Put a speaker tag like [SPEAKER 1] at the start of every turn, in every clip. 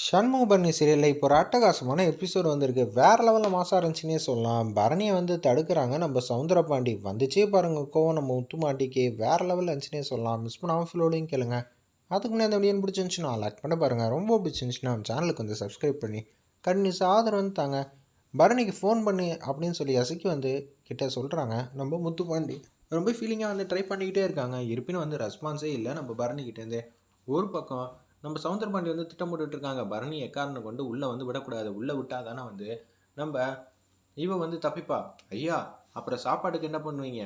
[SPEAKER 1] சண்முகபரணி சீரியலில் இப்போ ஒரு அட்டகாசமான எபிசோடு வந்திருக்கு. வேறு லெவலில் மாசாக இருந்துச்சுன்னே சொல்லலாம். பரணியை வந்து தடுக்கிறாங்க நம்ம சவுந்தரபாண்டி. வந்துச்சே பாருங்க கோவம் நம்ம முத்துமாட்டிக்கு. வேறு லெவலில் இருந்துச்சுன்னே சொல்லலாம். மிஸ் பண்ணாமல் ஃபுல்லோடையும் கேளுங்க. அதுக்கு முன்னாடி அந்த வீடியோ பிடிச்சிருந்துச்சுன்னா லைக் பண்ண பாருங்கள். ரொம்ப பிடிச்சிருந்துச்சுன்னா நம்ம சேனலுக்கு வந்து சப்ஸ்கிரைப் பண்ணி கண்டினியூஸ் ஆதரவு வந்து தாங்க. பரணிக்கு ஃபோன் பண்ணி அப்படின்னு சொல்லி அசைக்கி வந்து கிட்ட சொல்கிறாங்க நம்ம முத்துப்பாண்டி. ரொம்ப ஃபீலிங்காக வந்து ட்ரை பண்ணிக்கிட்டே இருக்காங்க. இருப்பினும் வந்து ரெஸ்பான்ஸே இல்லை நம்ம பரணிக்கிட்டேருந்து. ஒரு பக்கம் நம்ம சவுந்தரபாண்டி வந்து திட்டம் போட்டுட்டு இருக்காங்க. பரணி எக்காரணம் கொண்டு உள்ளே வந்து விடக்கூடாது. உள்ளே விட்டா தானே வந்து நம்ம இவ வந்து தப்பிப்பா. ஐயா அப்புறம் சாப்பாட்டுக்கு என்ன பண்ணுவீங்க?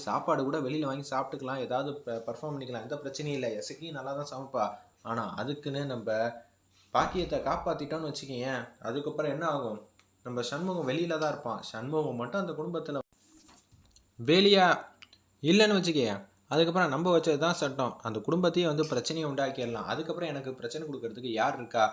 [SPEAKER 1] சாப்பாடு கூட வெளியில் வாங்கி சாப்பிட்டுக்கலாம். ஏதாவது பர்ஃபார்ம் பண்ணிக்கலாம். எந்த பிரச்சனையும் இல்லை. எசக்கி நல்லா தான் சமைப்பா. ஆனால் அதுக்குன்னு நம்ம பாக்கியத்தை காப்பாற்றிட்டோன்னு வச்சுக்கோங்க. அதுக்கப்புறம் என்ன ஆகும்? நம்ம சண்முகம் வெளியில தான் இருப்பான். சண்முகம் மட்டும் அந்த குடும்பத்தில் வேலியா இல்லைன்னு வச்சுக்கேன். அதுக்கப்புறம் நம்ம வச்சது தான் சட்டம். அந்த குடும்பத்தையே வந்து பிரச்சனையை உண்டாக்கிடலாம். அதுக்கப்புறம் எனக்கு பிரச்சனை கொடுக்கறதுக்கு யார் இருக்கா?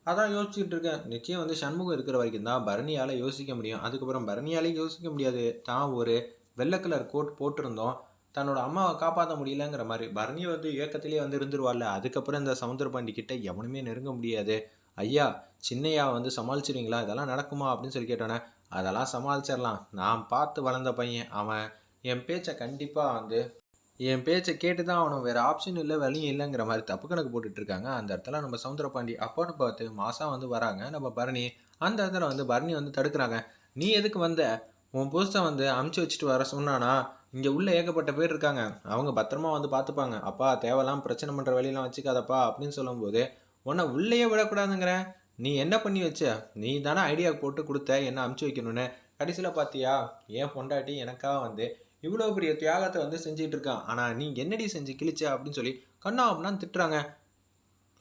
[SPEAKER 1] அதான் யோசிச்சுட்டு இருக்கேன். நிச்சயம் வந்து சண்முகம் இருக்கிற வரைக்கும் தான் பரணியால் யோசிக்க முடியும். அதுக்கப்புறம் பரணியாலே யோசிக்க முடியாது. தான் ஒரு வெள்ளை கலர் கோட் போட்டிருந்தோம். தன்னோட அம்மாவை காப்பாற்ற முடியலங்கிற மாதிரி பரணி வந்து இயக்கத்திலே வந்து இருந்துருவாள்ல. அதுக்கப்புறம் இந்த சமுத்திரபாண்டி கிட்ட எவனுமே நெருங்க முடியாது. ஐயா சின்னையா வந்து சமாளிச்சிருவீங்களா? இதெல்லாம் நடக்குமா அப்படின்னு சொல்லி கேட்டோன்னே, அதெல்லாம் சமாளிச்சிடலாம். நான் பார்த்து வளர்ந்த பையன். அவன் என் பேச்சை கண்டிப்பாக வந்து என் பேச்சை கேட்டு தான் அவனும். வேறு ஆப்ஷன் இல்லை, வழியும் இல்லைங்கிற மாதிரி தப்பு கணக்கு போட்டுட்ருக்காங்க. அந்த இடத்துல நம்ம சவுந்தரபாண்டி அப்போன்னு பார்த்து மாதம் வந்து வராங்க நம்ம பரணி. அந்த இடத்துல வந்து பரணி வந்து தடுக்கிறாங்க. நீ எதுக்கு வந்த? உன் புதுசை வந்து அமுச்சு வச்சுட்டு வர சொன்னானா? இங்கே உள்ள ஏகப்பட்ட பேர் இருக்காங்க. அவங்க பத்திரமா வந்து பார்த்துப்பாங்க. அப்பா தேவையெல்லாம் பிரச்சனை பண்ணுற வழியெல்லாம் வச்சுக்காதப்பா அப்படின்னு சொல்லும்போது, உன்னை உள்ளேயே விடக்கூடாதுங்கிற. நீ என்ன பண்ணி வச்ச? நீ தானே ஐடியா போட்டு கொடுத்த என்ன அமுச்சு வைக்கணும்னு. கடைசியில் பார்த்தியா ஏன் பொண்டாட்டி எனக்காக வந்து இவ்வளோ பெரிய தியாகத்தை வந்து செஞ்சுட்டு இருக்கான். ஆனால் நீ என்னடி செஞ்சு கிழிச்ச அப்படின்னு சொல்லி கண்ணா அப்படின்னு திட்டுறாங்க.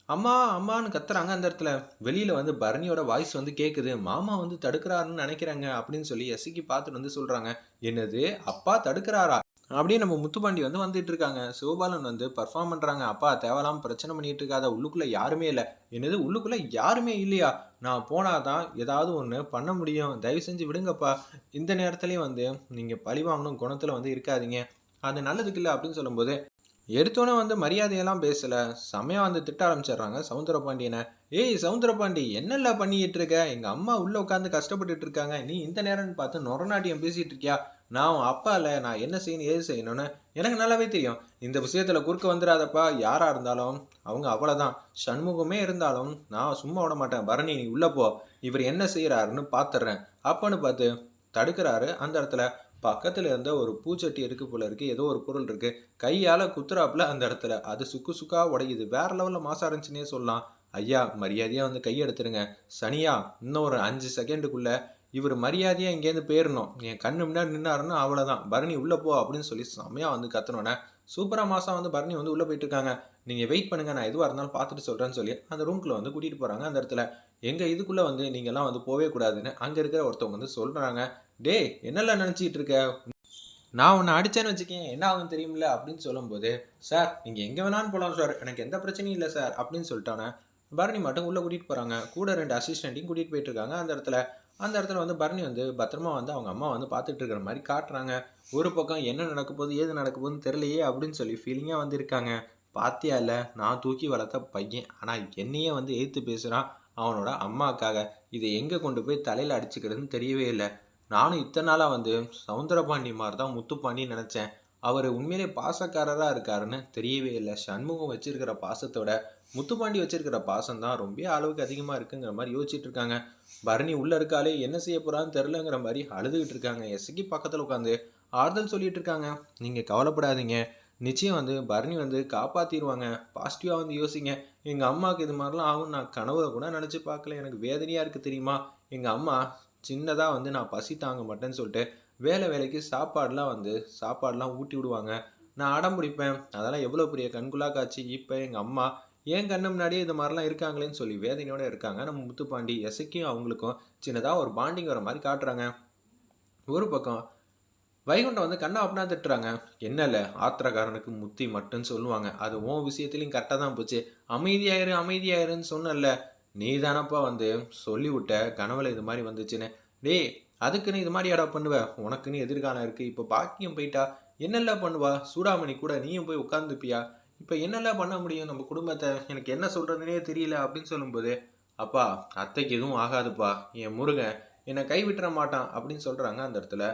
[SPEAKER 1] அம்மா அம்மான்னு கத்துறாங்க. அந்த இடத்துல வெளியில் வந்து பரணியோட வாய்ஸ் வந்து கேட்குது. மாமா வந்து தடுக்கிறாருன்னு நினைக்கிறாங்க அப்படின்னு சொல்லி எஸ்சிக்கு பார்த்துட்டு வந்து சொல்கிறாங்க. என்னது அப்பா தடுக்கிறாரா அப்படின்னு நம்ம முத்துப்பாண்டி வந்து வந்துட்டு இருக்காங்க. சிவபாலன் வந்து பர்ஃபார்ம் பண்ணுறாங்க. அப்பா தேவையில்லாம பிரச்சனை பண்ணிட்டு இருக்காத, உள்ளுக்குள்ளே யாருமே இல்லை. என்னது உள்ளுக்குள்ளே யாருமே இல்லையா? நான் போனாதான் ஏதாவது ஒன்று பண்ண முடியும். தயவு செஞ்சு விடுங்கப்பா. இந்த நேரத்துலையும் வந்து நீங்கள் பழி வாங்கணும் குணத்தில் வந்து இருக்காதீங்க. அது நல்லதுக்கு இல்லை அப்படின்னு சொல்லும்போது எடுத்தோன்னே வந்து மரியாதையெல்லாம் பேசலை. செமையாக வந்து திட்ட ஆரம்பிச்சிடுறாங்க சவுந்தரபாண்டியனை. சவுந்தரபாண்டி என்னெல்ல பண்ணிக்கிட்டு இருக்க? எங்கள் அம்மா உள்ளே உட்காந்து கஷ்டப்பட்டுட்டு இருக்காங்க. நீ இந்த நேரம்னு பார்த்து நொரநாட்டியம் பேசிகிட்டு இருக்கியா? நான் உன் அப்பா இல்லை. நான் என்ன செய்யணும் ஏது செய்யணும்னு எனக்கு நல்லாவே தெரியும். இந்த விஷயத்தில் குறுக்க வந்துடாதப்பா. யாராக இருந்தாலும் அவங்க அவ்வளோதான். சண்முகமே இருந்தாலும் நான் சும்மா விட மாட்டேன். பரணி நீ உள்ளே போ. இவர் என்ன செய்கிறாருன்னு பார்த்துட்றேன் அப்பன்னு பார்த்து தடுக்கிறாரு. அந்த இடத்துல பக்கத்தில் இருந்த ஒரு பூச்சட்டி இருக்கு போல இருக்கு. ஏதோ ஒரு பொருள் இருக்கு. கையால் குத்துறாப்புல அந்த இடத்துல. அது சுக்கு சுக்கா உடையுது. வேற லெவலில் மாசா இருந்துச்சுன்னே சொல்லலாம். ஐயா மரியாதையாக வந்து கையெடுத்துருங்க. சனியா இன்னும் ஒரு 5 செகண்டுக்குள்ள இவர் மரியாதையாக இங்கேருந்து போயிடணும். என் கண்ணு முன்னாடி நின்னாருன்னா அவ்வளோதான். பரணி உள்ளே போ அப்படின்னு சொல்லி செம்மையாக வந்து கத்தனோன்னே சூப்பராக மாதம் வந்து பரணி வந்து உள்ளே போயிட்டு இருக்காங்க. நீங்கள் வெயிட் பண்ணுங்கள், நான் எதுவாக இருந்தாலும் பார்த்துட்டு சொல்கிறேன்னு சொல்லி அந்த ரூம்குள்ளே வந்து கூட்டிகிட்டு போகிறாங்க. அந்த இடத்துல எங்கள் இதுக்குள்ளே வந்து நீங்கள்லாம் வந்து போவே கூடாதுன்னு அங்கே இருக்கிற ஒருத்தவங்க வந்து சொல்கிறாங்க. டேய் என்னெல்லாம் நினச்சிக்கிட்டு இருக்க? நான் உன்னை அடித்தேன்னு வச்சுக்கேன் என்ன ஆகும் தெரியுமில்ல அப்படின்னு சொல்லும்போது, சார் நீங்கள் எங்கே வேணாலும் போகலாம் சார், எனக்கு எந்த பிரச்சனையும் இல்லை சார் அப்படின்னு சொல்லிட்டானே. பரணி மட்டும் உள்ளே கூட்டிகிட்டு போகிறாங்க. கூட 2 அசிஸ்டண்ட்டையும் கூட்டிகிட்டு போயிட்டுருக்காங்க. அந்த இடத்துல வந்து பரணி வந்து பத்திரமா வந்து அவங்க அம்மா வந்து பார்த்துட்டு இருக்கிற மாதிரி காட்டுறாங்க. ஒரு பக்கம் என்ன நடக்க போகுது ஏது நடக்க போகுதுன்னு தெரியலையே அப்படின்னு சொல்லி ஃபீலிங்காக வந்து இருக்காங்க. பாத்தியா இல்லை நான் தூக்கி வளர்த்த பையன், ஆனால் என்னையே வந்து எதிர்த்து பேசுகிறான் அவனோட அம்மாக்காக. இதை எங்கே கொண்டு போய் தலையில் அடிச்சுக்கிறதுன்னு தெரியவே இல்லை. நானும் இத்தனை நாளாக வந்து சவுந்தரபாண்டி மாதிரி தான் முத்துப்பாண்டின்னு நினச்சேன். அவர் உண்மையிலே பாசக்காரராக இருக்காருன்னு தெரியவே இல்லை. சண்முகம் வச்சிருக்கிற பாசத்தோட முத்துப்பாண்டி வச்சிருக்கிற பாசம் தான் ரொம்ப அளவுக்கு அதிகமாக இருக்குங்கிற மாதிரி யோசிச்சுட்டு இருக்காங்க. பரணி உள்ளே இருக்காளே என்ன செய்ய போகிறான்னு தெரிலங்கிற மாதிரி அழுதுகிட்டு இருக்காங்க. எஸ்கி பக்கத்தில் உட்காந்து ஆறுதல் சொல்லிட்டு இருக்காங்க. நீங்கள் கவலைப்படாதீங்க, நிச்சயம் வந்து பரணி வந்து காப்பாற்றிடுவாங்க. பாசிட்டிவாக வந்து யோசிங்க. எங்கள் அம்மாவுக்கு இது மாதிரிலாம் ஆகும் நான் கனவுல கூட நினச்சி பார்க்கல. எனக்கு வேதனையாக இருக்குது தெரியுமா? எங்கள் அம்மா சின்னதாக வந்து நான் பசி தாங்க மாட்டேன்னு சொல்லிட்டு வேலைக்கு சாப்பாடெலாம் ஊட்டி விடுவாங்க. நான் அடம் பிடிப்பேன். அதெல்லாம் எவ்வளோ பெரிய கண்குள்ளா காட்சி. இப்போ எங்கள் அம்மா என் கண்ணு முன்னாடியே இது மாதிரிலாம் இருக்காங்களேன்னு சொல்லி வேதனையோடு இருக்காங்க. நம்ம முத்துப்பாண்டி எசைக்கும் அவங்களுக்கும் சின்னதாக ஒரு பாண்டிங் வர மாதிரி காட்டுறாங்க. ஒரு பக்கம் வைகுண்டம் வந்து கண்ணா அப்படின்னா திட்டுறாங்க. என்னல ஆத்திரக்காரனுக்கு முத்தி மட்டுன்னு சொல்லுவாங்க. அது உன் விஷயத்துலையும் கரெக்டாக தான் போச்சு. அமைதியாயிருன்னு சொன்னல. நீ தானப்பா வந்து சொல்லிவிட்ட கனவுல இது மாதிரி வந்துச்சுன்னு. டேய் அதுக்குன்னு இது மாதிரி இடம் பண்ணுவ? உனக்குன்னு எதிர்காலம் இருக்குது. இப்போ பாக்கியம் போயிட்டா என்னெல்லாம் பண்ணுவா? சூடாமணி கூட நீயும் போய் உட்காந்துப்பியா? இப்போ என்னெல்லாம் பண்ண முடியும் நம்ம குடும்பத்தை? எனக்கு என்ன சொல்கிறதுனே தெரியல அப்படின்னு சொல்லும்போது அப்பா அத்தைக்கு எதுவும் ஆகாதுப்பா, என் முருகன் என்னை கைவிட்டுற மாட்டான் அப்படின்னு சொல்கிறாங்க அந்த இடத்துல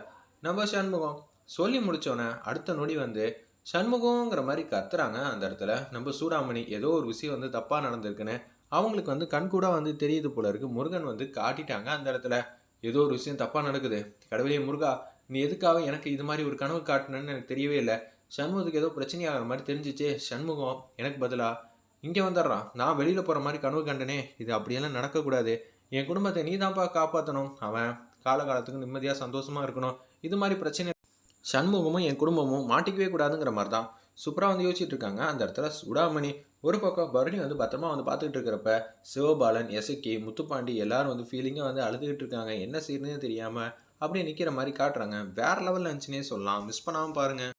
[SPEAKER 1] நம்ம சண்முகம். சொல்லி முடிச்சோன்னே அடுத்த நொடி வந்து சண்முகங்கிற மாதிரி கத்துறாங்க அந்த இடத்துல நம்ம சூடாமணி. ஏதோ ஒரு விஷயம் வந்து தப்பாக நடந்திருக்குன்னு அவங்களுக்கு வந்து கண்கூட வந்து தெரியுது போல இருக்கு. முருகன் வந்து காட்டிட்டாங்க அந்த இடத்துல. ஏதோ ஒரு விஷயம் தப்பாக நடக்குது. கடவுளே முருகா, நீ எதுக்காக எனக்கு இது மாதிரி ஒரு கனவு காட்டினன்னு எனக்கு தெரியவே இல்லை. சண்முகத்துக்கு ஏதோ பிரச்சனையாகிற மாதிரி தெரிஞ்சிச்சு. சண்முகம் எனக்கு பதிலாக இங்கே வந்துடுறான். நான் வெளியில் போகிற மாதிரி கனவு கண்டனே, இது அப்படியெல்லாம் நடக்கக்கூடாது. என் குடும்பத்தை நீ தான்ப்பா காப்பாற்றணும். அவன் காலகாலத்துக்கு நிம்மதியாக சந்தோஷமாக இருக்கணும். இது மாதிரி பிரச்சனை சண்முகமும் என் குடும்பமும் மாட்டிக்கவே கூடாதுங்கிற மாதிரி தான் சூப்பராக வந்து யோசிச்சுட்டு இருக்காங்க அந்த இடத்துல சூடாமணி. ஒரு பக்கம் பரணி வந்து பத்திரமா வந்து பார்த்துக்கிட்டு இருக்கிறப்ப சிவபாலன், எசக்கி, முத்துப்பாண்டி எல்லாரும் வந்து ஃபீலிங்காக வந்து அழுதுகிட்டு இருக்காங்க. என்ன செய்யணும்னு தெரியாமல் அப்படியே நிற்கிற மாதிரி காட்டுறாங்க. வேற லெவலில் இருந்துச்சுன்னே சொல்லலாம். மிஸ் பண்ணாமல் பாருங்கள்.